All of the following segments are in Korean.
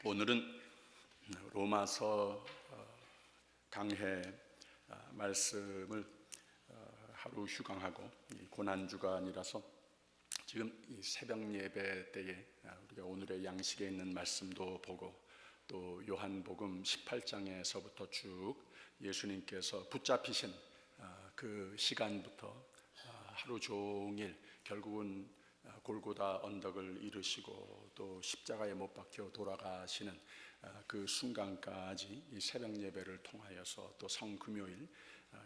오늘은 로마서 강해 말씀을 하루 휴강하고 고난주간이라서 지금 이 새벽 예배 때에 우리가 오늘의 양식에 있는 말씀도 보고 또 요한복음 18장에서부터 쭉 예수님께서 붙잡히신 그 시간부터 하루 종일 결국은 골고다 언덕을 이루시고 또 십자가에 못 박혀 돌아가시는 그 순간까지 이 새벽 예배를 통하여서 또 성금요일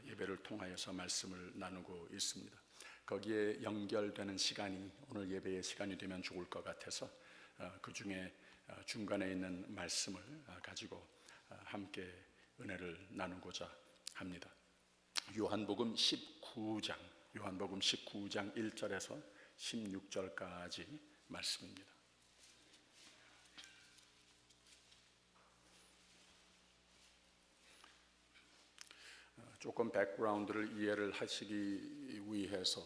예배를 통하여서 말씀을 나누고 있습니다. 거기에 연결되는 시간이 오늘 예배의 시간이 되면 좋을 것 같아서 그 중에 중간에 있는 말씀을 가지고 함께 은혜를 나누고자 합니다. 요한복음 19장 1절에서 16절까지 말씀입니다. 조금 백그라운드를 이해를 하시기 위해서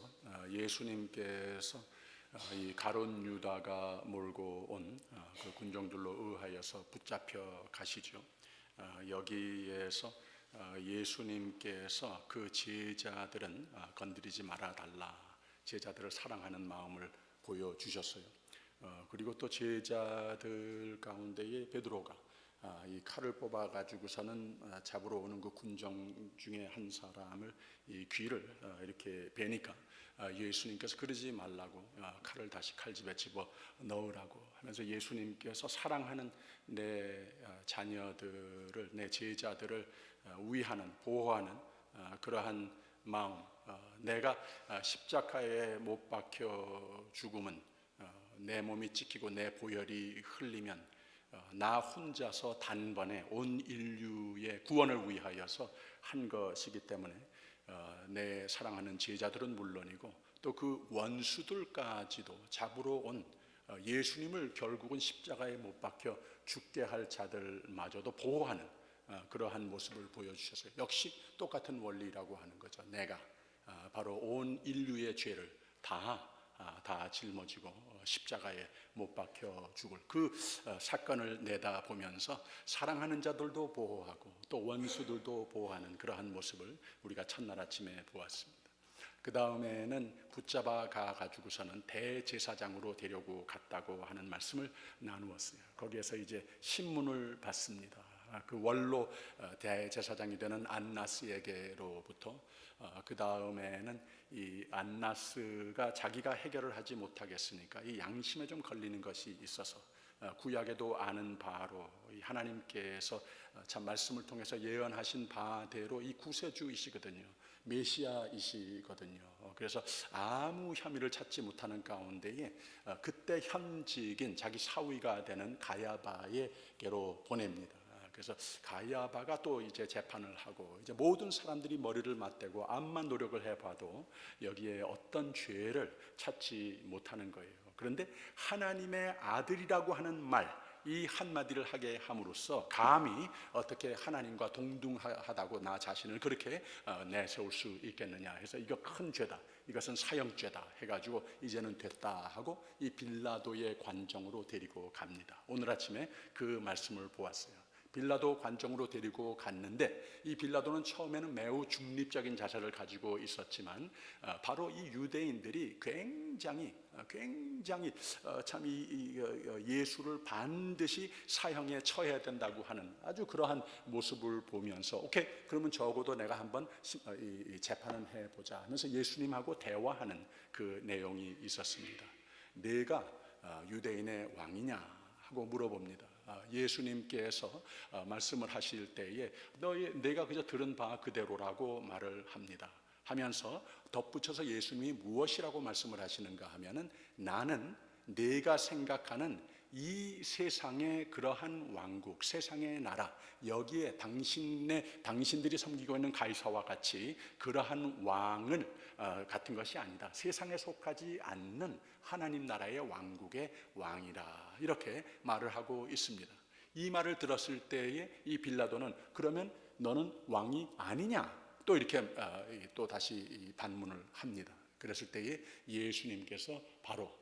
예수님께서 이 가룟 유다가 몰고 온 그 군종들로 의하여서 붙잡혀 가시죠. 여기에서 예수님께서 그 제자들은 건드리지 말아 달라, 제자들을 사랑하는 마음을 보여주셨어요. 그리고 또 제자들 가운데에 베드로가 이 칼을 뽑아 가지고서는 잡으러 오는 그 군정 중에 한 사람을 이 귀를 이렇게 베니까 예수님께서 그러지 말라고 칼을 다시 칼집에 집어 넣으라고 하면서 예수님께서 사랑하는 내 자녀들을, 내 제자들을 위하는, 보호하는 그러한 마음, 내가 십자가에 못 박혀 죽으면 내 몸이 찢기고 내 보혈이 흘리면 나 혼자서 단번에 온 인류의 구원을 위하여서 한 것이기 때문에 내 사랑하는 제자들은 물론이고 또 그 원수들까지도 잡으러 온 예수님을 결국은 십자가에 못 박혀 죽게 할 자들마저도 보호하는 그러한 모습을 보여주셨어요. 역시 똑같은 원리라고 하는 거죠. 내가 바로 온 인류의 죄를 다 짊어지고 십자가에 못 박혀 죽을 그 사건을 내다보면서 사랑하는 자들도 보호하고 또 원수들도 보호하는 그러한 모습을 우리가 첫날 아침에 보았습니다. 그 다음에는 붙잡아 가지고서는 대제사장으로 데려고 갔다고 하는 말씀을 나누었어요. 거기에서 이제 신문을 받습니다. 그 원로 대제사장이 되는 안나스에게로부터 그 다음에는 이 안나스가 자기가 해결을 하지 못하겠으니까 이 양심에 좀 걸리는 것이 있어서 구약에도 아는 바로 하나님께서 참 말씀을 통해서 예언하신 바대로 이 구세주이시거든요. 메시아이시거든요. 그래서 아무 혐의를 찾지 못하는 가운데에 그때 현직인 자기 사위가 되는 가야바에게로 보냅니다. 그래서 가야바가 또 이제 재판을 하고 이제 모든 사람들이 머리를 맞대고 암만 노력을 해봐도 여기에 어떤 죄를 찾지 못하는 거예요. 그런데 하나님의 아들이라고 하는 말, 이 한마디를 하게 함으로써 감히 어떻게 하나님과 동등하다고 나 자신을 그렇게 내세울 수 있겠느냐 해서 이거 큰 죄다, 이것은 사형죄다 해가지고 이제는 됐다 하고 이 빌라도의 관정으로 데리고 갑니다. 오늘 아침에 그 말씀을 보았어요. 빌라도 관정으로 데리고 갔는데 이 빌라도는 처음에는 매우 중립적인 자세를 가지고 있었지만 바로 이 유대인들이 굉장히 참 예수를 반드시 사형에 처해야 된다고 하는 아주 그러한 모습을 보면서 오케이, 그러면 적어도 내가 한번 재판을 해보자 하면서 예수님하고 대화하는 그 내용이 있었습니다. 내가 유대인의 왕이냐 하고 물어봅니다. 예수님께서 말씀을 하실 때에 내가 그저 들은 바 그대로라고 말을 합니다. 하면서 덧붙여서 예수님이 무엇이라고 말씀을 하시는가 하면은 나는 내가 생각하는 이 세상의 그러한 왕국, 세상의 나라, 여기에 당신들이 섬기고 있는 가이사와 같이 그러한 왕을 같은 것이 아니다. 세상에 속하지 않는 하나님 나라의 왕국의 왕이라, 이렇게 말을 하고 있습니다. 이 말을 들었을 때에 이 빌라도는 그러면 너는 왕이 아니냐? 또 이렇게 또 다시 반문을 합니다. 그랬을 때에 예수님께서 바로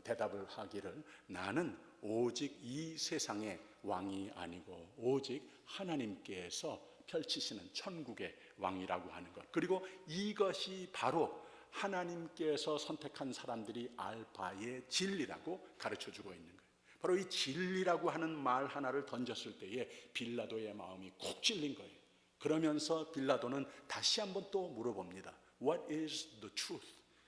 대답을 하기를 나는 오직 이 세상의 왕이 아니고 오직 하나님께서 펼치시는 천국의 왕이라고 하는 것, 그리고 이것이 바로 하나님께서 선택한 사람들이 알 바의 진리라고 가르쳐주고 있는 거예요. 바로 이 진리라고 하는 말 하나를 던졌을 때에 빌라도의 마음이 콕 찔린 거예요. 그러면서 빌라도는 다시 한번 또 물어봅니다. What is the truth?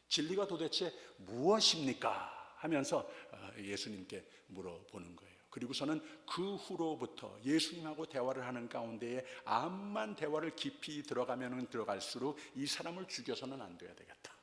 진리가 도대체 무엇입니까? 하면서 예수님께 물어보는 거예요. 그리고서는 그 후로부터 예수님하고 대화를 하는 가운데에 암만 대화를 깊이 들어가면 들어갈수록 이 사람을 죽여서는 안 돼야 되겠다,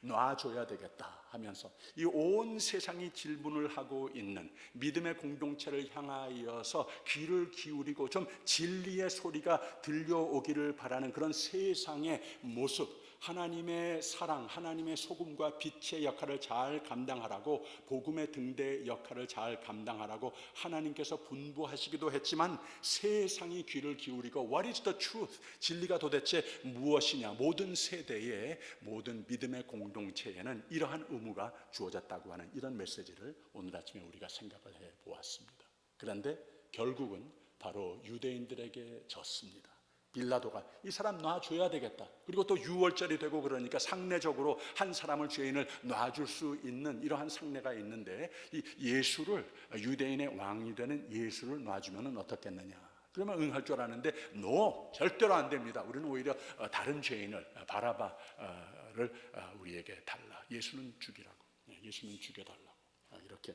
놔줘야 되겠다 하면서 이 온 세상이 질문을 하고 있는 믿음의 공동체를 향하여서 귀를 기울이고 좀 진리의 소리가 들려오기를 바라는 그런 세상의 모습, 하나님의 사랑, 하나님의 소금과 빛의 역할을 잘 감당하라고, 복음의 등대 역할을 잘 감당하라고 하나님께서 분부하시기도 했지만 세상이 귀를 기울이고 What is the truth? 진리가 도대체 무엇이냐? 모든 세대의 모든 믿음의 공동체에는 이러한 의무가 주어졌다고 하는 이런 메시지를 오늘 아침에 우리가 생각을 해보았습니다. 그런데 결국은 바로 유대인들에게 졌습니다. 빌라도가 이 사람 놔줘야 되겠다, 그리고 또 유월절이 되고 그러니까 상례적으로 한 사람을, 죄인을 놔줄 수 있는 이러한 상례가 있는데, 이 예수를, 유대인의 왕이 되는 예수를 놔주면 어떻겠느냐, 그러면 응할 줄 알았는데 no, 절대로 안 됩니다. 우리는 오히려 다른 죄인을, 바라바를 우리에게 달라, 예수는 죽이라고, 예수는 죽여달라고 이렇게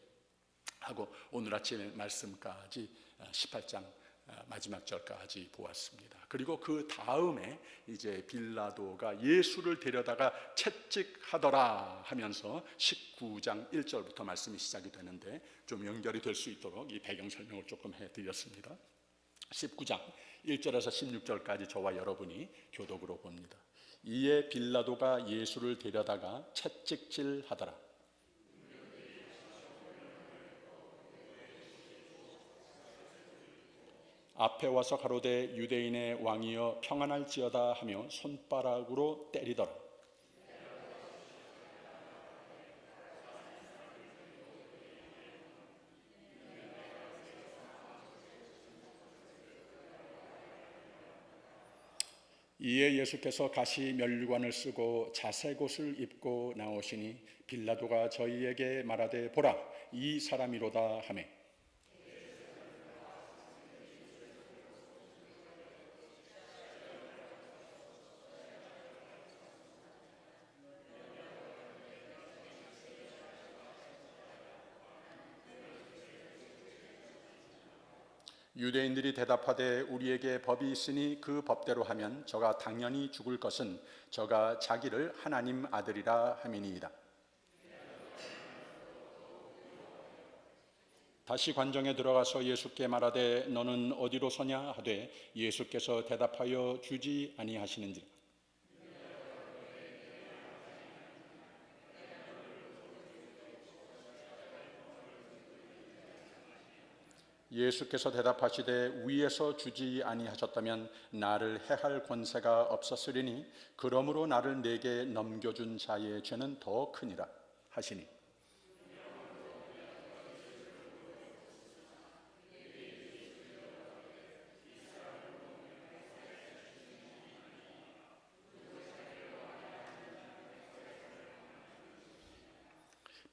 하고 오늘 아침에 말씀까지 18장 마지막 절까지 보았습니다. 그리고 그 다음에 이제 빌라도가 예수를 데려다가 채찍하더라 하면서 19장 1절부터 말씀이 시작이 되는데, 좀 연결이 될 수 있도록 이 배경 설명을 조금 해드렸습니다. 19장 1절에서 16절까지 저와 여러분이 교독으로 봅니다. 이에 빌라도가 예수를 데려다가 채찍질하더라. 앞에 와서 가로되 유대인의 왕이여 평안할지어다 하며 손바닥으로 때리더라. 이에 예수께서 가시 면류관을 쓰고 자색 옷을 입고 나오시니 빌라도가 저희에게 말하되 보라, 이 사람이로다 하매 유대인들이 대답하되 우리에게 법이 있으니 그 법대로 하면 저가 당연히 죽을 것은 저가 자기를 하나님 아들이라 함이니이다. 다시 관정에 들어가서 예수께 말하되 너는 어디로 서냐 하되 예수께서 대답하여 주지 아니하시는지라. 예수께서 대답하시되 위에서 주지 아니하셨다면 나를 해할 권세가 없었으리니 그러므로 나를 내게 넘겨준 자의 죄는 더 크니라 하시니,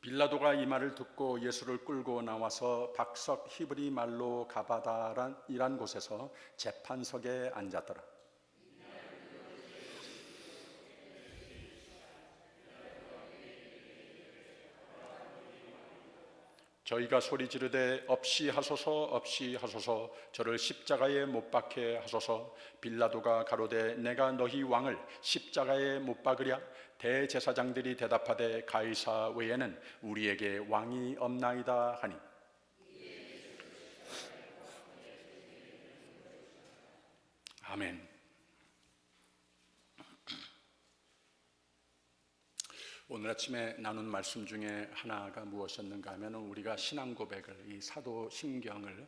빌라도가 이 말을 듣고 예수를 끌고 나와서 박석 히브리 말로 가바다란 곳에서 재판석에 앉았더라. 저희가 소리 지르되 없이 하소서 없이 하소서, 저를 십자가에 못 박게 하소서. 빌라도가 가로되 내가 너희 왕을 십자가에 못 박으랴. 대제사장들이 대답하되 가이사 외에는 우리에게 왕이 없나이다 하니, 아멘. 오늘 아침에 나눈 말씀 중에 하나가 무엇이었는가 하면 우리가 신앙 고백을, 이 사도신경을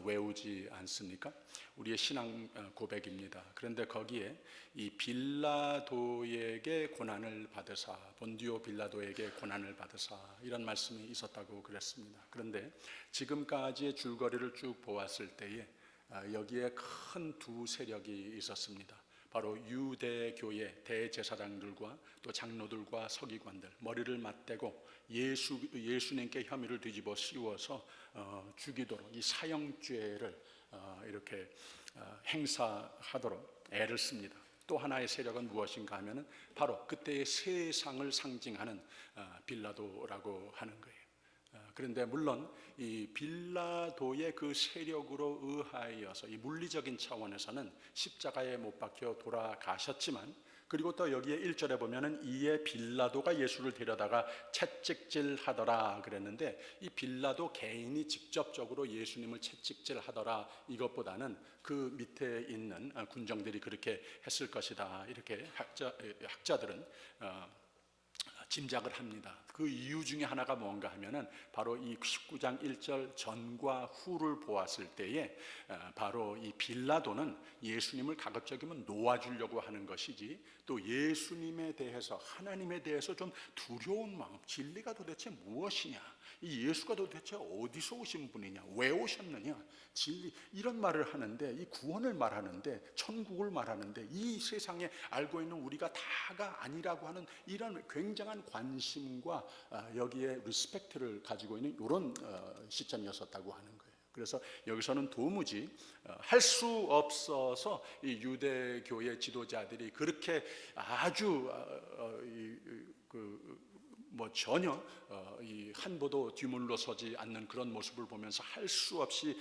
외우지 않습니까? 우리의 신앙 고백입니다. 그런데 거기에 이 빌라도에게 고난을 받으사, 본디오 빌라도에게 고난을 받으사, 이런 말씀이 있었다고 그랬습니다. 그런데 지금까지의 줄거리를 쭉 보았을 때에 여기에 큰 두 세력이 있었습니다. 바로 유대교의 대제사장들과 또 장로들과 서기관들, 머리를 맞대고 예수님께 혐의를 뒤집어 씌워서 죽이도록 이 사형죄를 이렇게 행사하도록 애를 씁니다. 또 하나의 세력은 무엇인가 하면은 바로 그때의 세상을 상징하는 빌라도라고 하는 거예요. 그런데 물론 이 빌라도의 그 세력으로 의하여서 이 물리적인 차원에서는 십자가에 못 박혀 돌아가셨지만, 그리고 또 여기에 1절에 보면은 이에 빌라도가 예수를 데려다가 채찍질 하더라 그랬는데, 이 빌라도 개인이 직접적으로 예수님을 채찍질 하더라 이것보다는 그 밑에 있는 군정들이 그렇게 했을 것이다, 이렇게 학자들은 짐작을 합니다. 그 이유 중에 하나가 뭔가 하면은 바로 이 19장 1절 전과 후를 보았을 때에 바로 이 빌라도는 예수님을 가급적이면 놓아주려고 하는 것이지, 또 예수님에 대해서, 하나님에 대해서 좀 두려운 마음, 진리가 도대체 무엇이냐, 이 예수가 도대체 어디서 오신 분이냐, 왜 오셨느냐, 진리, 이런 말을 하는데, 이 구원을 말하는데, 천국을 말하는데, 이 세상에 알고 있는 우리가 다가 아니라고 하는 이런 굉장한 관심과 여기에 리스펙트를 가지고 있는 이런 시점이었었다고 하는 거예요. 그래서 여기서는 도무지 할 수 없어서 이 유대교의 지도자들이 그렇게 아주 전혀 이 한보도 뒤물러 서지 않는 그런 모습을 보면서 할 수 없이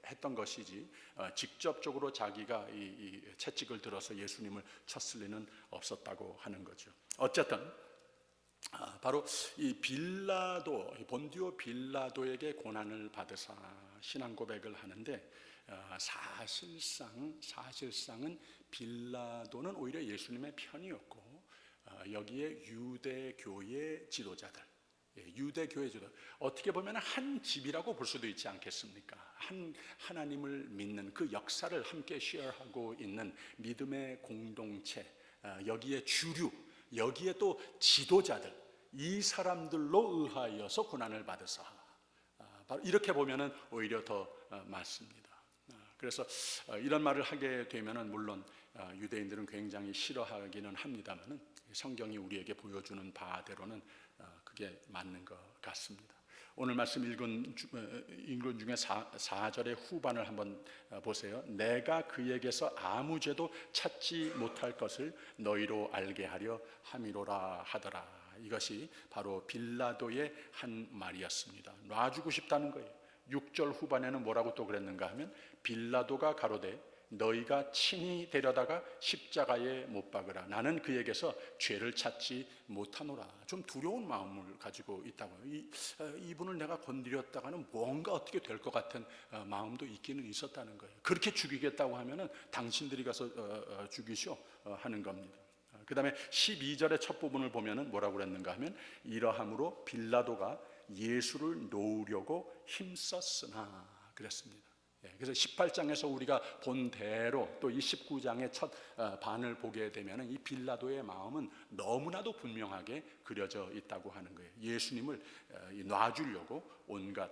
했던 것이지, 직접적으로 자기가 이 채찍을 들어서 예수님을 쳤을 리는 없었다고 하는 거죠. 어쨌든 바로 이 빌라도, 본디오 빌라도에게 고난을 받으사 신앙 고백을 하는데, 사실상은 빌라도는 오히려 예수님의 편이었고, 여기에 유대교의 지도자들, 유대교의 지도, 어떻게 보면 한 집이라고 볼 수도 있지 않겠습니까? 하나님을 믿는 그 역사를 함께 쉐어하고 있는 믿음의 공동체, 여기에 주류, 여기에 또 지도자들, 이 사람들로 의하여서 고난을 받으사, 바로 이렇게 보면은 오히려 더 맞습니다. 그래서 이런 말을 하게 되면은 물론 유대인들은 굉장히 싫어하기는 합니다만은 성경이 우리에게 보여주는 바대로는 그게 맞는 것 같습니다. 오늘 말씀 읽은 중에 4절의 후반을 한번 보세요. 내가 그에게서 아무 죄도 찾지 못할 것을 너희로 알게 하려 함이로라 하더라. 이것이 바로 빌라도의 한 말이었습니다. 놔주고 싶다는 거예요. 6절 후반에는 뭐라고 또 그랬는가 하면, 빌라도가 가로되 너희가 친히 데려다가 십자가에 못 박으라. 나는 그에게서 죄를 찾지 못하노라. 좀 두려운 마음을 가지고 있다고요. 이분을 내가 건드렸다가는 뭔가 어떻게 될 것 같은 마음도 있기는 있었다는 거예요. 그렇게 죽이겠다고 하면은 당신들이 가서 죽이시오 하는 겁니다. 그 다음에 12절의 첫 부분을 보면은 뭐라고 그랬는가 하면, 이러함으로 빌라도가 예수를 놓으려고 힘썼으나 그랬습니다. 그래서 18장에서 우리가 본 대로 또 이 19장의 첫 반을 보게 되면 이 빌라도의 마음은 너무나도 분명하게 그려져 있다고 하는 거예요. 예수님을 놔주려고 온갖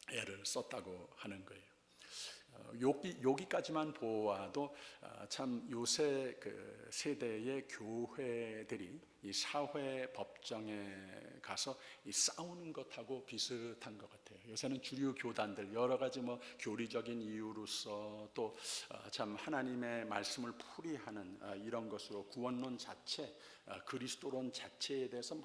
애를 썼다고 하는 거예요. 여기까지만 보아도 참 요새 그 세대의 교회들이 이 사회 법정에 가서 이 싸우는 것하고 비슷한 것 같아요. 요새는 주류 교단들 여러 가지 교리적인 이유로서 또 참 하나님의 말씀을 풀이하는 이런 것으로 구원론 자체, 그리스도론 자체에 대해서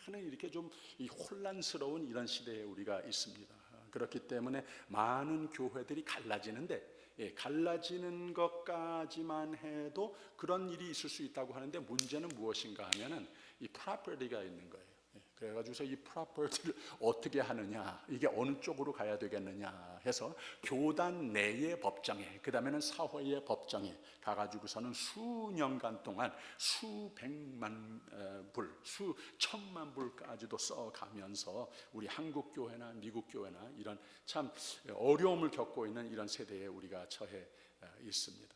많은 이렇게 좀 이 혼란스러운 이런 시대에 우리가 있습니다. 그렇기 때문에 많은 교회들이 갈라지는데, 갈라지는 것까지만 해도 그런 일이 있을 수 있다고 하는데, 문제는 무엇인가 하면은 이 프로퍼티가 있는 거예요. 그래가지고서 이 프로퍼티를 어떻게 하느냐, 이게 어느 쪽으로 가야 되겠느냐 해서 교단 내의 법정에, 그 다음에는 사회의 법정에 가가지고서는 수년간 동안 수백만 불, 수천만 불까지도 써가면서 우리 한국 교회나 미국 교회나 이런 참 어려움을 겪고 있는 이런 세대에 우리가 처해 있습니다.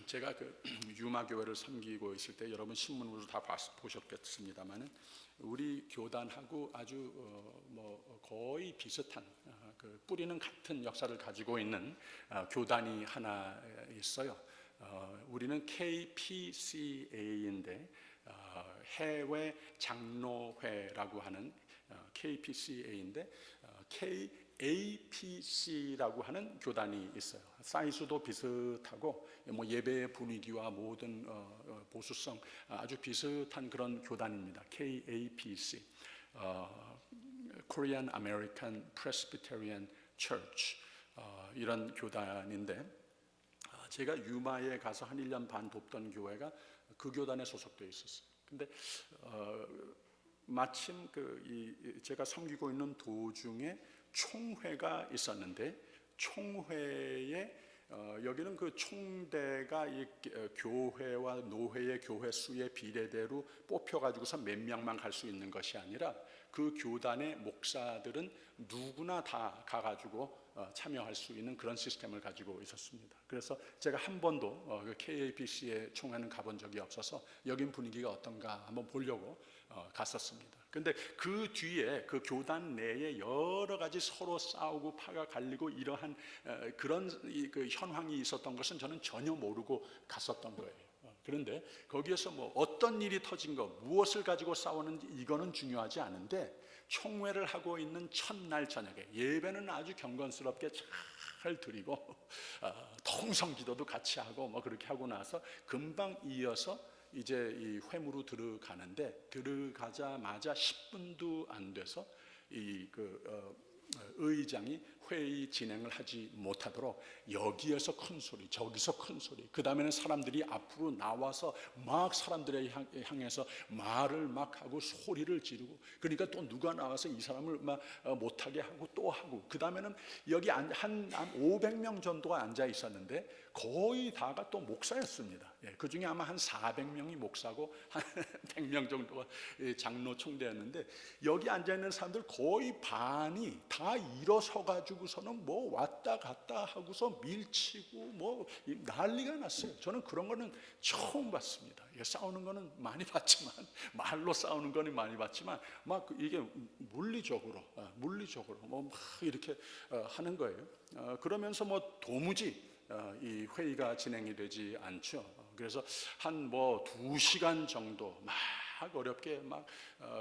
제가 그 유마교회를 섬기고 있을 때 여러분 신문으로 다 보셨겠습니다만은 우리 교단하고 아주 뭐 거의 비슷한 그 뿌리는 같은 역사를 가지고 있는 교단이 하나 있어요. 우리는 KPCA인데 해외 장로회라고 하는 KPCA인데 KAPC라고 하는 교단이 있어요. 사이즈도 비슷하고 뭐 예배의 분위기와 모든 보수성 아주 비슷한 그런 교단입니다. KAPC, Korean American Presbyterian Church, 이런 교단인데 제가 유마에 가서 한 1년 반 돕던 교회가 그 교단에 소속되어 있었어요. 근데 마침 제가 섬기고 있는 도중에 총회가 있었는데 총회에 여기는 그 총대가 이 교회와 노회의 교회 수의 비례대로 뽑혀가지고서 몇 명만 갈 수 있는 것이 아니라 그 교단의 목사들은 누구나 다 가가지고 참여할 수 있는 그런 시스템을 가지고 있었습니다. 그래서 제가 한 번도 그 KAPC의 총회는 가본 적이 없어서 여긴 분위기가 어떤가 한번 보려고 갔었습니다. 근데 그 뒤에 그 교단 내에 여러 가지 서로 싸우고 파가 갈리고 이러한 그런 그 현황이 있었던 것은 저는 전혀 모르고 갔었던 거예요. 그런데 거기에서 뭐 어떤 일이 터진 거, 무엇을 가지고 싸우는지 이거는 중요하지 않은데 총회를 하고 있는 첫날 저녁에 예배는 아주 경건스럽게 잘 드리고 통성기도도 같이 하고 뭐 그렇게 하고 나서 금방 이어서 이제 이 회무로 들어가는데 들어가자마자 10분도 안 돼서 의장이 회의 진행을 하지 못하도록 여기에서 큰 소리 저기서 큰 소리, 그 다음에는 사람들이 앞으로 나와서 막 사람들에 향해서 말을 막 하고 소리를 지르고, 그러니까 또 누가 나와서 이 사람을 막 못하게 하고 또 하고, 그 다음에는 여기 한 500명 정도가 앉아 있었는데 거의 다가 또 목사였습니다. 그 중에 아마 한 400명이 목사고 한 100명 정도가 장로 총대였는데 여기 앉아 있는 사람들 거의 반이 다 일어서 가지고서는 뭐 왔다 갔다 하고서 밀치고 뭐 난리가 났어요. 저는 그런 거는 처음 봤습니다. 싸우는 거는 많이 봤지만, 말로 싸우는 거는 많이 봤지만 막 이게 물리적으로 뭐 막 이렇게 하는 거예요. 그러면서 뭐 도무지 이 회의가 진행이 되지 않죠. 그래서 한 뭐 2시간 정도 막 어렵게 막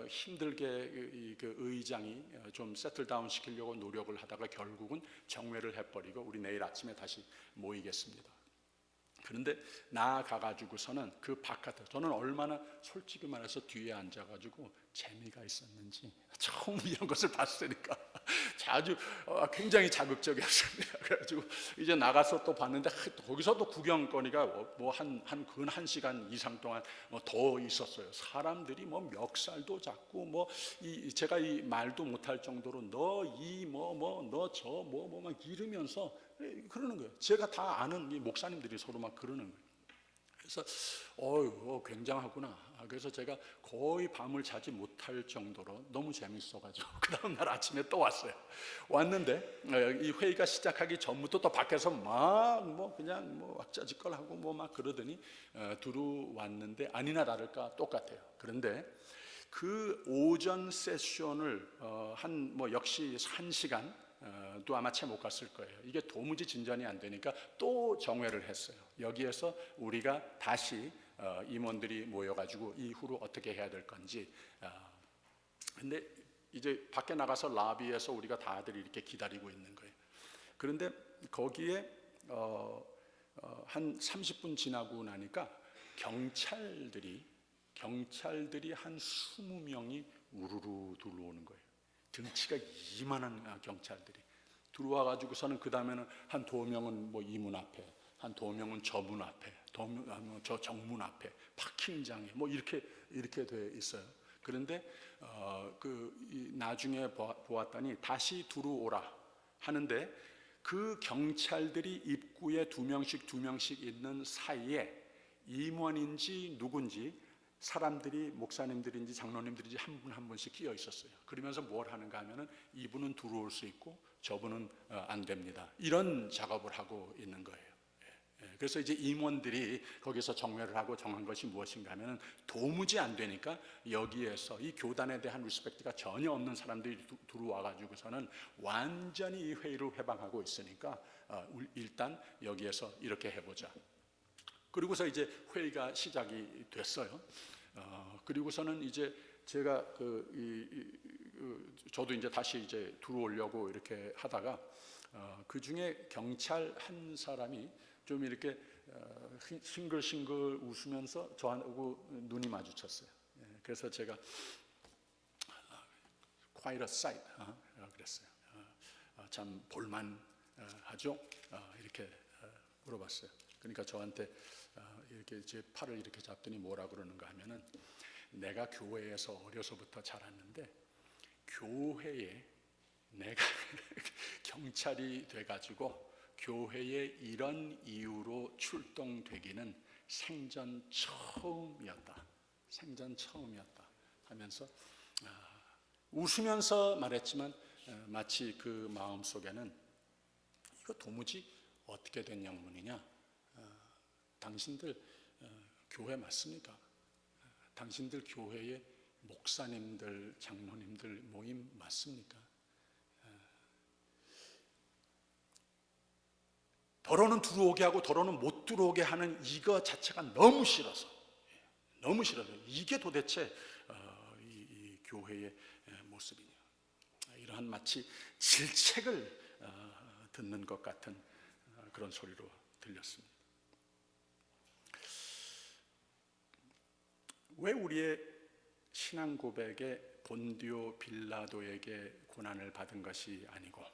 힘들게 그 의장이 좀 세틀다운 시키려고 노력을 하다가 결국은 정회를 해버리고 우리 내일 아침에 다시 모이겠습니다. 그런데 나가가지고서는 그 바깥에 저는 얼마나 솔직히 말해서 뒤에 앉아가지고 재미가 있었는지 처음 이런 것을 봤으니까 아주 굉장히 자극적이었습니다. 그래가지고 이제 나가서 또 봤는데 거기서도 구경거리가 뭐 한 1시간 이상 동안 더 있었어요. 사람들이 뭐 멱살도 잡고 뭐 제가 이 말도 못할 정도로 너 이 너 저 뭐 막 이러면서 그러는 거예요. 제가 다 아는 이 목사님들이 서로 막 그러는 거예요. 그래서 굉장하구나. 그래서 제가 거의 밤을 자지 못할 정도로 너무 재밌어가지고 그 다음날 아침에 또 왔어요. 왔는데 이 회의가 시작하기 전부터 또 밖에서 막 뭐 그냥 뭐 왁자지껄 하고 뭐 막 그러더니 들어왔는데 아니나 다를까 똑같아요. 그런데 그 오전 세션을 한 뭐 역시 1시간 또 아마 채 못 갔을 거예요. 이게 도무지 진전이 안 되니까 또 정회를 했어요. 여기에서 우리가 다시 임원들이 모여가지고 이후로 어떻게 해야 될 건지. 근데 이제 밖에 나가서 라비에서 우리가 다들 이렇게 기다리고 있는 거예요. 그런데 거기에 한 30분 지나고 나니까 경찰들이 한 20명이 우르르 들어오는 거예요. 등치가 이만한 경찰들이 들어와가지고서는 그 다음에는 한 2명은 뭐 이 문 앞에, 한 2명은 저 문 앞에, 저 정문 앞에, 파킹장에 뭐 이렇게 돼 있어요. 그런데 나중에 보았더니 다시 들어오라 하는데 그 경찰들이 입구에 두 명씩 있는 사이에 임원인지 누군지 사람들이 목사님들인지 장로님들인지 한 분 한 분씩 끼어 있었어요. 그러면서 뭘 하는가 하면은 이분은 들어올 수 있고 저분은 안 됩니다. 이런 작업을 하고 있는 거예요. 그래서 이제 임원들이 거기서 정회를 하고 정한 것이 무엇인가 하면 도무지 안 되니까 여기에서 이 교단에 대한 리스펙트가 전혀 없는 사람들이 들어와 가지고서는 완전히 이 회의를 회방하고 있으니까 일단 여기에서 이렇게 해보자. 그리고서 이제 회의가 시작이 됐어요. 그리고서는 이제 제가 저도 이제 다시 이제 들어오려고 이렇게 하다가 그 중에 경찰 한 사람이 좀 이렇게 싱글싱글 웃으면서 저하고 눈이 마주쳤어요. 그래서 제가 quite a sight 그랬어요. 참 볼만하죠? 이렇게 물어봤어요. 그러니까 저한테 이렇게 제 팔을 이렇게 잡더니 뭐라 그러는가 하면은 내가 교회에서 어려서부터 자랐는데 교회에 내가 경찰이 돼가지고 교회에 이런 이유로 출동되기는 생전 처음이었다. 생전 처음이었다 하면서 웃으면서 말했지만 마치 그 마음속에는 이거 도무지 어떻게 된 영문이냐? 당신들 교회 맞습니까? 당신들 교회의 목사님들, 장로님들 모임 맞습니까? 더러는 들어오게 하고 더러는 못 들어오게 하는 이거 자체가 너무 싫어서 이게 도대체 이 교회의 모습이냐, 이러한 마치 질책을 듣는 것 같은 그런 소리로 들렸습니다. 왜 우리의 신앙 고백에 본디오 빌라도에게 고난을 받은 것이 아니고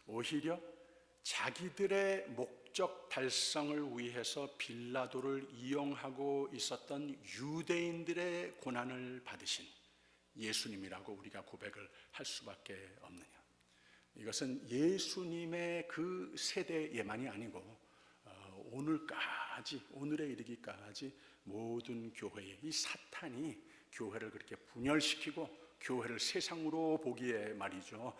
오히려 자기들의 목적 달성을 위해서 빌라도를 이용하고 있었던 유대인들의 고난을 받으신 예수님이라고 우리가 고백을 할 수밖에 없느냐? 이것은 예수님의 그 세대에만이 아니고 오늘에 이르기까지 모든 교회에 이 사탄이 교회를 그렇게 분열시키고 교회를 세상으로 보기에 말이죠.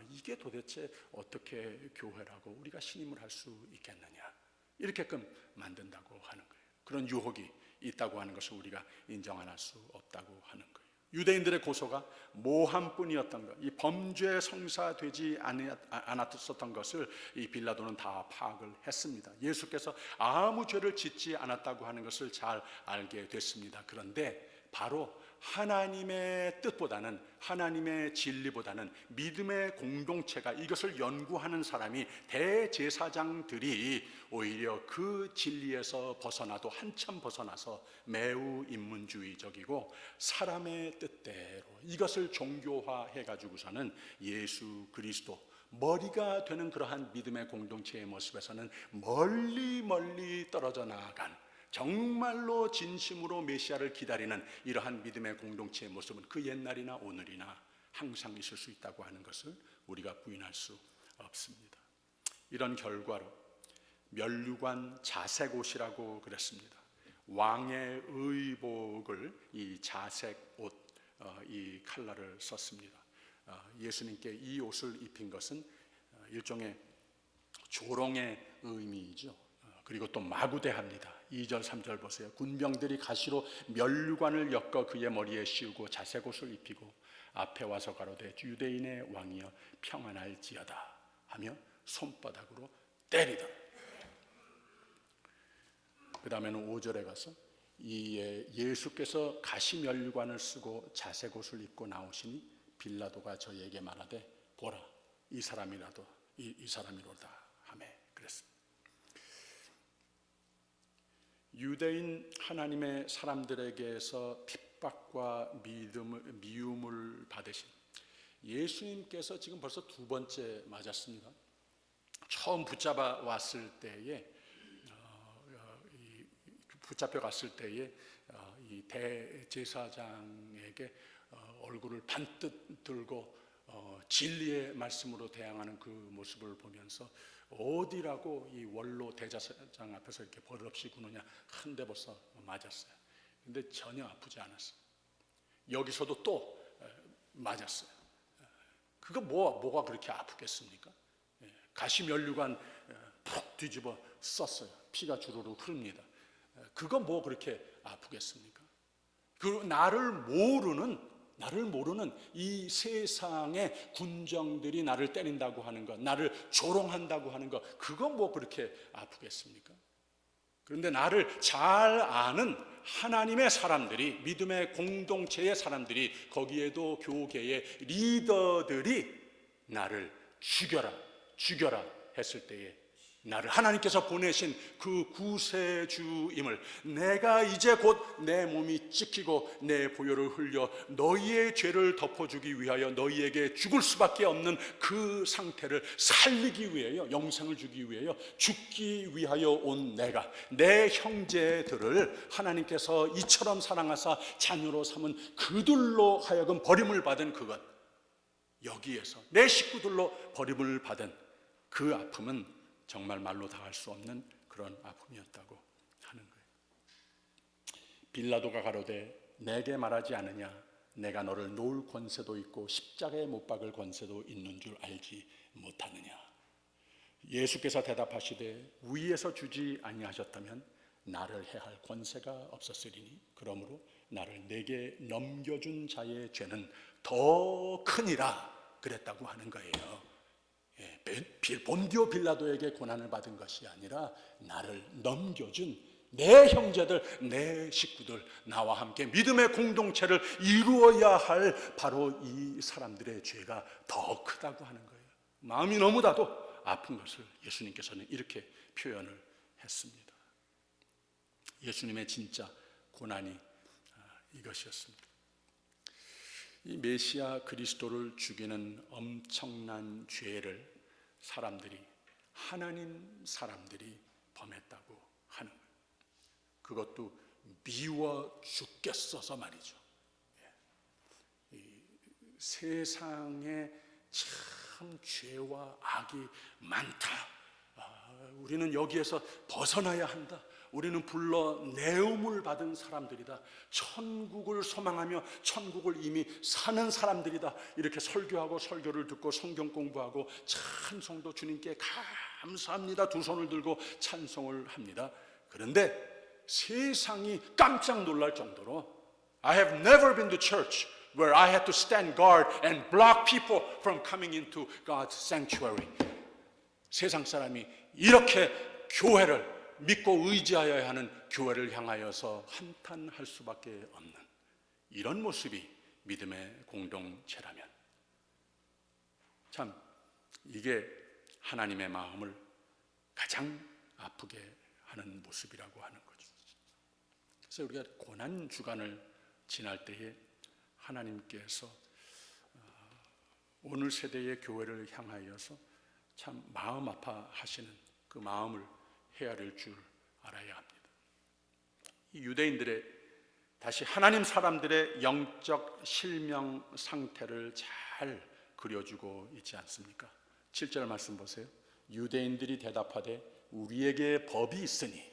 이게 도대체 어떻게 교회라고 우리가 신임을 할 수 있겠느냐, 이렇게끔 만든다고 하는 거예요. 그런 유혹이 있다고 하는 것을 우리가 인정 안 할 수 없다고 하는 거예요. 유대인들의 고소가 모함뿐이었던 것, 이 범죄 성사되지 않았었던 것을 이 빌라도는 다 파악을 했습니다. 예수께서 아무 죄를 짓지 않았다고 하는 것을 잘 알게 됐습니다. 그런데 바로 하나님의 뜻보다는, 하나님의 진리보다는 믿음의 공동체가, 이것을 연구하는 사람이, 대제사장들이 오히려 그 진리에서 벗어나도 한참 벗어나서 매우 인문주의적이고 사람의 뜻대로 이것을 종교화해 가지고서는 예수 그리스도, 머리가 되는 그러한 믿음의 공동체의 모습에서는 멀리 떨어져 나아간, 정말로 진심으로 메시아를 기다리는 이러한 믿음의 공동체의 모습은 그 옛날이나 오늘이나 항상 있을 수 있다고 하는 것을 우리가 부인할 수 없습니다. 이런 결과로 면류관 자색옷이라고 그랬습니다. 왕의 의복을 이 자색 옷, 이 칼라를 썼습니다. 예수님께 이 옷을 입힌 것은 일종의 조롱의 의미이죠. 그리고 또 마구대합니다. 2절 3절 보세요. 군병들이 가시로 면류관을 엮어 그의 머리에 씌우고 자색옷을 입히고 앞에 와서 가로되 유대인의 왕이여 평안할지어다 하며 손바닥으로 때리더라. 그 다음에는 5절에 가서 예수께서 가시면류관을 쓰고 자색옷을 입고 나오시니 빌라도가 저에게 말하되 보라, 이 사람이로다 하며 그랬습니다. 유대인 하나님의 사람들에게서 핍박과 미움을 받으신 예수님께서 지금 벌써 두 번째 맞았습니다. 처음 붙잡혀 갔을 때에 이 대제사장에게 얼굴을 반듯 들고 진리의 말씀으로 대항하는 그 모습을 보면서 어디라고 이 원로 대제사장 앞에서 이렇게 버릇없이 구느냐, 한 대 벌써 맞았어요. 근데 전혀 아프지 않았어요. 여기서도 또 맞았어요. 그거 뭐가 그렇게 아프겠습니까? 가시면류관 푹 뒤집어 썼어요. 피가 주르르 흐릅니다. 그거 뭐 그렇게 아프겠습니까? 그 나를 모르는 이 세상의 군정들이 나를 때린다고 하는 것, 나를 조롱한다고 하는 것, 그거 뭐 그렇게 아프겠습니까? 그런데 나를 잘 아는 하나님의 사람들이, 믿음의 공동체의 사람들이, 거기에도 교계의 리더들이 나를 죽여라 했을 때에 나를 하나님께서 보내신 그 구세주임을, 내가 이제 곧 내 몸이 찢기고 내 보혈을 흘려 너희의 죄를 덮어주기 위하여 너희에게 죽을 수밖에 없는 그 상태를 살리기 위하여, 영생을 주기 위하여, 죽기 위하여 온 내가, 내 형제들을 하나님께서 이처럼 사랑하사 자녀로 삼은 그들로 하여금 버림을 받은 그것, 여기에서 내 식구들로 버림을 받은 그 아픔은 정말 말로 다 할 수 없는 그런 아픔이었다고 하는 거예요. 빌라도가 가로되 내게 말하지 않으냐, 내가 너를 놓을 권세도 있고 십자가에 못 박을 권세도 있는 줄 알지 못하느냐. 예수께서 대답하시되 위에서 주지 아니하셨다면 나를 해할 권세가 없었으리니 그러므로 나를 내게 넘겨준 자의 죄는 더 크니라 그랬다고 하는 거예요. 본디오 빌라도에게 고난을 받은 것이 아니라 나를 넘겨준 내 형제들, 내 식구들, 나와 함께 믿음의 공동체를 이루어야 할 바로 이 사람들의 죄가 더 크다고 하는 거예요. 마음이 너무나도 아픈 것을 예수님께서는 이렇게 표현을 했습니다. 예수님의 진짜 고난이 이것이었습니다. 이 메시아 그리스도를 죽이는 엄청난 죄를 하나님 사람들이 범했다고 하는 거예요. 그것도 미워 죽겠어서 말이죠. 이 세상에 참 죄와 악이 많다. 우리는 여기에서 벗어나야 한다. 우리는 불러 내음을 받은 사람들이다. 천국을 소망하며 천국을 이미 사는 사람들이다. 이렇게 설교하고 설교를 듣고 성경 공부하고 찬송도 주님께 감사합니다. 두 손을 들고 찬송을 합니다. 그런데 세상이 깜짝 놀랄 정도로 I have never been to church where I had to stand guard and block people from coming into God's sanctuary. 세상 사람이 이렇게 교회를 믿고 의지하여야 하는 교회를 향하여서 한탄할 수밖에 없는 이런 모습이 믿음의 공동체라면 참 이게 하나님의 마음을 가장 아프게 하는 모습이라고 하는 거죠. 그래서 우리가 고난 주간을 지날 때에 하나님께서 오늘 세대의 교회를 향하여서 참 마음 아파하시는 그 마음을 헤아릴 줄 알아야 합니다. 이 유대인들의 다시 하나님 사람들의 영적 실명 상태를 잘 그려주고 있지 않습니까? 7절 말씀 보세요. 유대인들이 대답하되 우리에게 법이 있으니.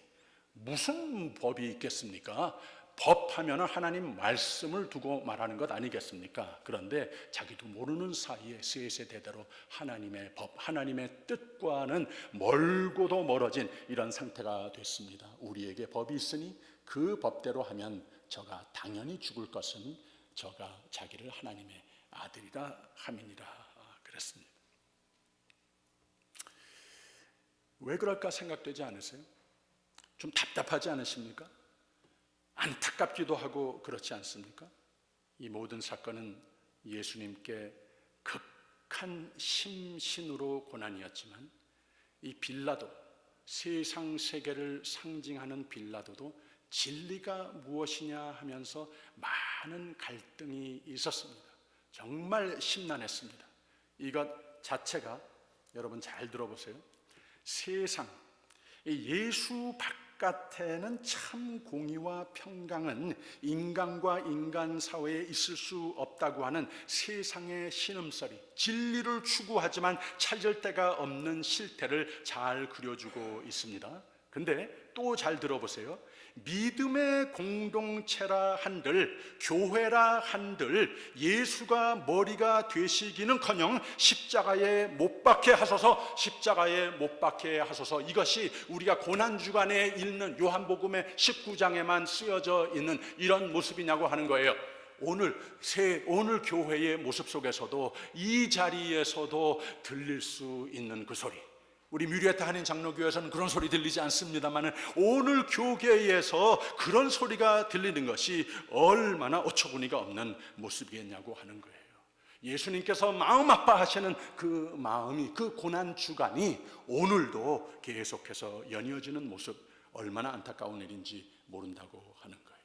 무슨 법이 있겠습니까? 법하면 하나님 말씀을 두고 말하는 것 아니겠습니까? 그런데 자기도 모르는 사이에 세세대대로 하나님의 법, 하나님의 뜻과는 멀고도 멀어진 이런 상태가 됐습니다. 우리에게 법이 있으니 그 법대로 하면 저가 당연히 죽을 것은 저가 자기를 하나님의 아들이라 함이니라 그랬습니다. 왜 그럴까 생각되지 않으세요? 좀 답답하지 않으십니까? 안타깝기도 하고 그렇지 않습니까? 이 모든 사건은 예수님께 극한 심신으로 고난이었지만 이 빌라도, 세상 세계를 상징하는 빌라도도 진리가 무엇이냐 하면서 많은 갈등이 있었습니다. 정말 심란했습니다. 이것 자체가 여러분 잘 들어보세요. 세상, 예수 바깥에는 참 공의와 평강은 인간과 인간 사회에 있을 수 없다고 하는 세상의 신음소리, 진리를 추구하지만 찾을 데가 없는 실태를 잘 그려주고 있습니다. 근데 또 잘 들어보세요. 믿음의 공동체라 한들, 교회라 한들 예수가 머리가 되시기는커녕 십자가에 못 박게 하소서, 십자가에 못 박게 하소서, 이것이 우리가 고난주간에 읽는 요한복음의 19장에만 쓰여져 있는 이런 모습이냐고 하는 거예요. 오늘 교회의 모습 속에서도, 이 자리에서도 들릴 수 있는 그 소리, 우리 뮤리에타 한인 장로교회에서는 그런 소리 들리지 않습니다만 오늘 교계에서 그런 소리가 들리는 것이 얼마나 어처구니가 없는 모습이겠냐고 하는 거예요. 예수님께서 마음 아파하시는 그 마음이, 그 고난주간이 오늘도 계속해서 연이어지는 모습, 얼마나 안타까운 일인지 모른다고 하는 거예요.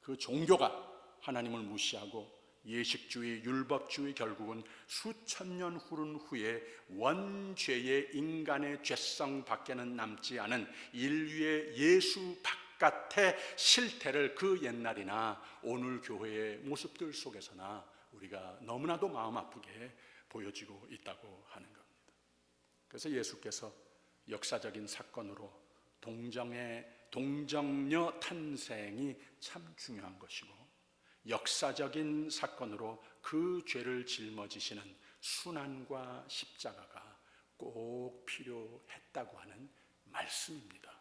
그 종교가 하나님을 무시하고 예식주의, 율법주의, 결국은 수천 년 흐른 후에 원죄의 인간의 죄성 밖에는 남지 않은 인류의 예수 바깥의 실태를 그 옛날이나 오늘 교회의 모습들 속에서나 우리가 너무나도 마음 아프게 보여지고 있다고 하는 겁니다. 그래서 예수께서 역사적인 사건으로 동정녀 탄생이 참 중요한 것이고, 역사적인 사건으로 그 죄를 짊어지시는 순환과 십자가가 꼭 필요했다고 하는 말씀입니다.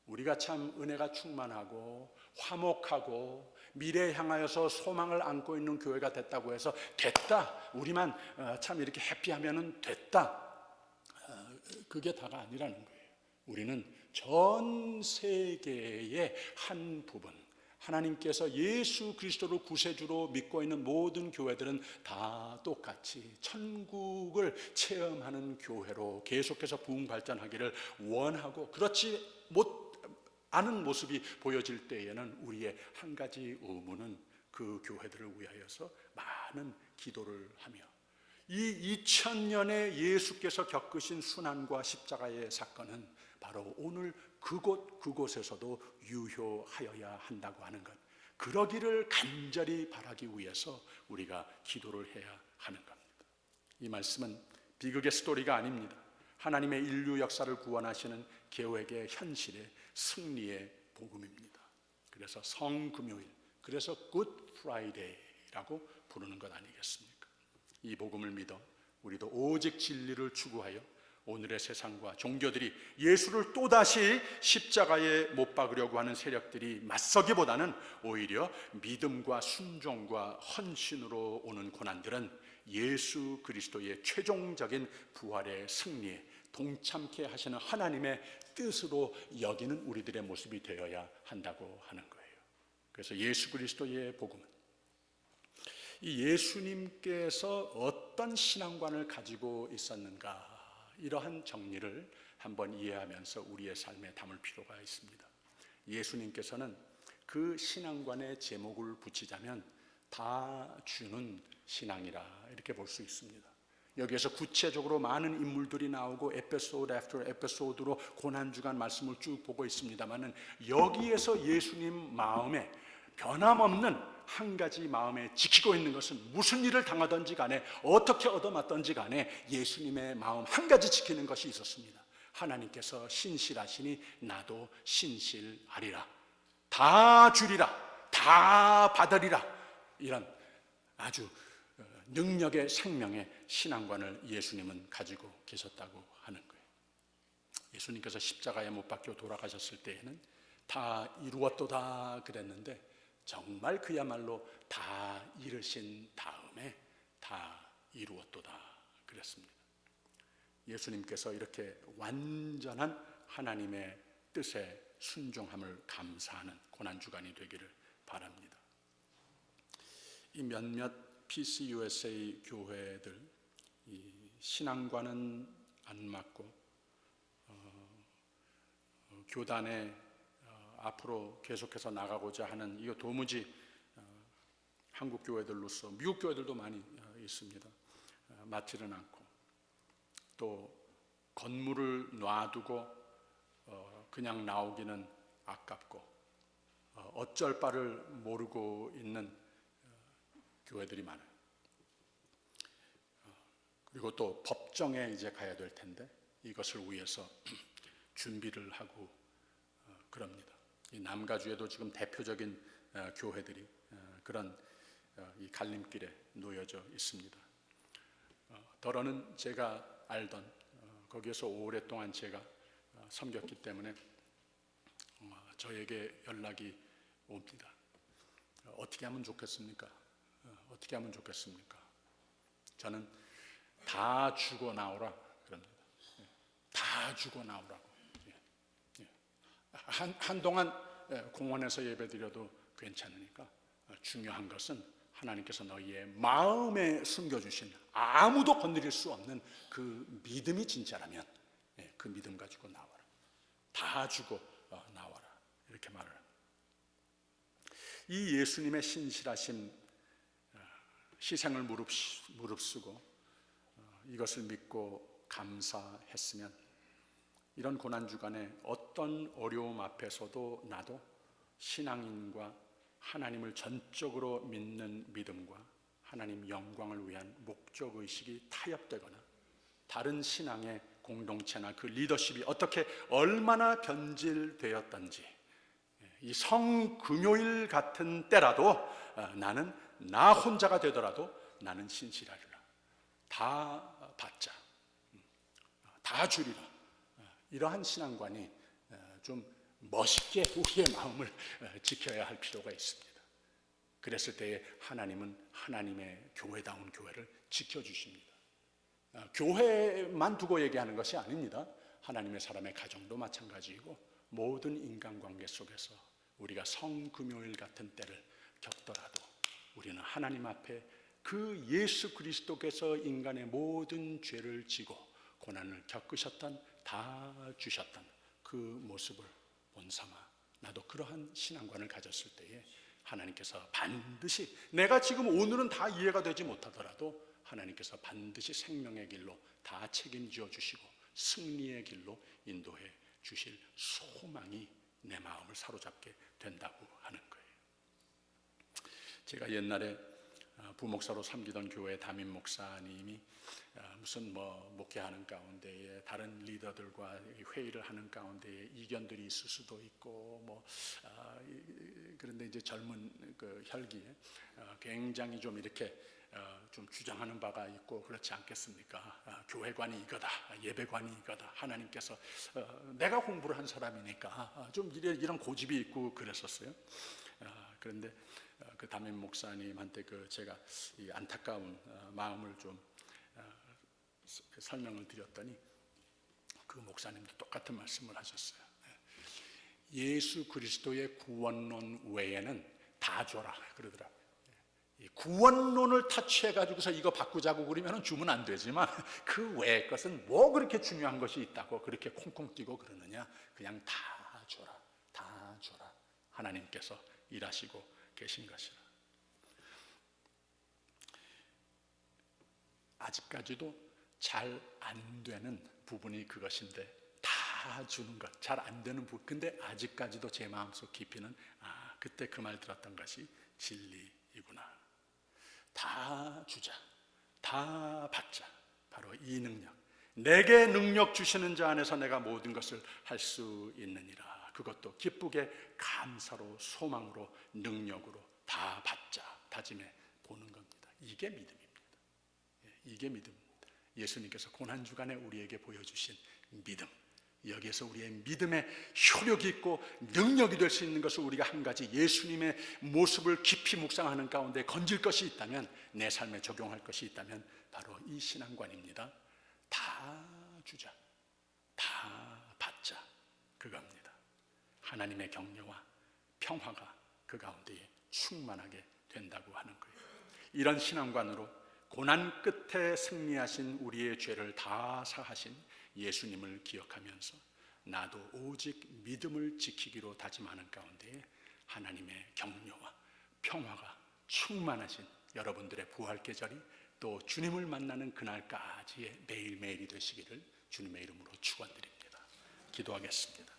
우리가 참 은혜가 충만하고 화목하고 미래에 향하여서 소망을 안고 있는 교회가 됐다고 해서 됐다, 우리만 참 이렇게 해피하면 됐다, 그게 다가 아니라는 거예요. 우리는 전 세계의 한 부분, 하나님께서 예수 그리스도를 구세주로 믿고 있는 모든 교회들은 다 똑같이 천국을 체험하는 교회로 계속해서 부흥 발전하기를 원하고, 그렇지 않은 모습이 보여질 때에는 우리의 한 가지 의무는 그 교회들을 위하여서 많은 기도를 하며, 이 2000년에 예수께서 겪으신 순환과 십자가의 사건은 바로 오늘 그곳에서도 유효하여야 한다고 하는 것, 그러기를 간절히 바라기 위해서 우리가 기도를 해야 하는 겁니다. 이 말씀은 비극의 스토리가 아닙니다. 하나님의 인류 역사를 구원하시는 계획의 현실의 승리의 복음입니다. 그래서 성금요일, 그래서 굿 프라이데이라고 부르는 것 아니겠습니까? 이 복음을 믿어 우리도 오직 진리를 추구하여 오늘의 세상과 종교들이 예수를 또다시 십자가에 못 박으려고 하는 세력들이 맞서기보다는 오히려 믿음과 순종과 헌신으로 오는 고난들은 예수 그리스도의 최종적인 부활의 승리에 동참케 하시는 하나님의 뜻으로 여기는 우리들의 모습이 되어야 한다고 하는 거예요. 그래서 예수 그리스도의 복음은 이 예수님께서 어떤 신앙관을 가지고 있었는가, 이러한 정리를 한번 이해하면서 우리의 삶에 담을 필요가 있습니다. 예수님께서는 그 신앙관의 제목을 붙이자면 다 주는 신앙이라 이렇게 볼 수 있습니다. 여기에서 구체적으로 많은 인물들이 나오고 에피소드 애프터 에피소드로 고난주간 말씀을 쭉 보고 있습니다만은, 여기에서 예수님 마음에 변함없는 한 가지 마음에 지키고 있는 것은, 무슨 일을 당하든지 간에 어떻게 얻어맞든지 간에 예수님의 마음 한 가지 지키는 것이 있었습니다. 하나님께서 신실하시니 나도 신실하리라, 다 주리라, 다 받으리라, 이런 아주 능력의 생명의 신앙관을 예수님은 가지고 계셨다고 하는 거예요. 예수님께서 십자가에 못 박혀 돌아가셨을 때에는 다 이루었도다 그랬는데, 정말 그야말로 다 이르신 다음에 다 이루었도다 그랬습니다. 예수님께서 이렇게 완전한 하나님의 뜻에 순종함을 감사하는 고난주간이 되기를 바랍니다. 이 몇몇 PCUSA 교회들, 이 신앙과는 안 맞고 교단에 앞으로 계속해서 나가고자 하는, 이거 도무지 한국 교회들로서, 미국 교회들도 많이 있습니다, 맞지는 않고, 또 건물을 놔두고 그냥 나오기는 아깝고 어쩔 바를 모르고 있는 교회들이 많아요. 그리고 또 법정에 이제 가야 될 텐데 이것을 위해서 준비를 하고 그럽니다. 이 남가주에도 지금 대표적인 교회들이 그런 이 갈림길에 놓여져 있습니다. 더러는 제가 알던 거기에서 오랫동안 제가 섬겼기 때문에 저에게 연락이 옵니다. 어떻게 하면 좋겠습니까? 어떻게 하면 좋겠습니까? 저는 다 주고 나오라 그럽니다. 다 주고 나오라고. 한동안 공원에서 예배드려도 괜찮으니까 중요한 것은 하나님께서 너희의 마음에 숨겨주신 아무도 건드릴 수 없는 그 믿음이 진짜라면 그 믿음 가지고 나와라. 다 주고 나와라. 이렇게 말을 합니다. 이 예수님의 신실하심, 희생을 무릅쓰고 이것을 믿고 감사했으면 이런 고난주간에 어떤 어려움 앞에서도 나도 신앙인과 하나님을 전적으로 믿는 믿음과 하나님 영광을 위한 목적의식이 타협되거나 다른 신앙의 공동체나 그 리더십이 어떻게 얼마나 변질되었던지 이 성금요일 같은 때라도 나는 나 혼자가 되더라도 나는 신실하리라. 다 받자. 다 주리라. 이러한 신앙관이 좀 멋있게 우리의 마음을 지켜야 할 필요가 있습니다. 그랬을 때에 하나님은 하나님의 교회다운 교회를 지켜주십니다. 교회만 두고 얘기하는 것이 아닙니다. 하나님의 사람의 가정도 마찬가지이고 모든 인간관계 속에서 우리가 성금요일 같은 때를 겪더라도 우리는 하나님 앞에 그 예수 그리스도께서 인간의 모든 죄를 지고 고난을 겪으셨던, 다 주셨던 그 모습을 본삼아 나도 그러한 신앙관을 가졌을 때에 하나님께서 반드시 내가 지금 오늘은 다 이해가 되지 못하더라도 하나님께서 반드시 생명의 길로 다 책임져 주시고 승리의 길로 인도해 주실 소망이 내 마음을 사로잡게 된다고 하는 거예요. 제가 옛날에 부목사로 섬기던 교회 담임 목사님이 무슨 목회하는 가운데에 다른 리더들과 회의를 하는 가운데에 이견들이 있을 수도 있고 그런데 이제 젊은 그 혈기에 굉장히 좀 이렇게 좀 주장하는 바가 있고 그렇지 않겠습니까? 교회관이 이거다, 예배관이 이거다. 하나님께서 내가 공부를 한 사람이니까 좀 이런 고집이 있고 그랬었어요. 그런데 그 담임 목사님한테 제가 이 안타까운 마음을 좀 설명을 드렸더니 그 목사님도 똑같은 말씀을 하셨어요. 예수 그리스도의 구원론 외에는 다 줘라 그러더라고요. 이 구원론을 타치해가지고서 이거 바꾸자고 그러면 주면 안 되지만 그 외의 것은 뭐 그렇게 중요한 것이 있다고 그렇게 콩콩 뛰고 그러느냐. 그냥 다 줘라, 다 줘라. 하나님께서 일하시고 계신 것이라. 아직까지도 잘 안 되는 부분이 그것인데 다 주는 것, 잘 안 되는 부분. 근데 아직까지도 제 마음속 깊이는 그때 그 말 들었던 것이 진리이구나. 다 주자, 다 받자. 바로 이 능력, 내게 능력 주시는 자 안에서 내가 모든 것을 할 수 있느니라. 그것도 기쁘게 감사로 소망으로 능력으로 다 받자 다짐해 보는 겁니다. 이게 믿음입니다. 이게 믿음입니다. 예수님께서 고난주간에 우리에게 보여주신 믿음, 여기에서 우리의 믿음의 효력이 있고 능력이 될 수 있는 것을 우리가 한 가지 예수님의 모습을 깊이 묵상하는 가운데 건질 것이 있다면, 내 삶에 적용할 것이 있다면 바로 이 신앙관입니다. 다 주자, 다 받자, 그겁니다. 하나님의 격려와 평화가 그 가운데에 충만하게 된다고 하는 거예요. 이런 신앙관으로 고난 끝에 승리하신 우리의 죄를 다 사하신 예수님을 기억하면서 나도 오직 믿음을 지키기로 다짐하는 가운데에 하나님의 격려와 평화가 충만하신 여러분들의 부활 계절이 또 주님을 만나는 그날까지의 매일매일이 되시기를 주님의 이름으로 축원드립니다. 기도하겠습니다.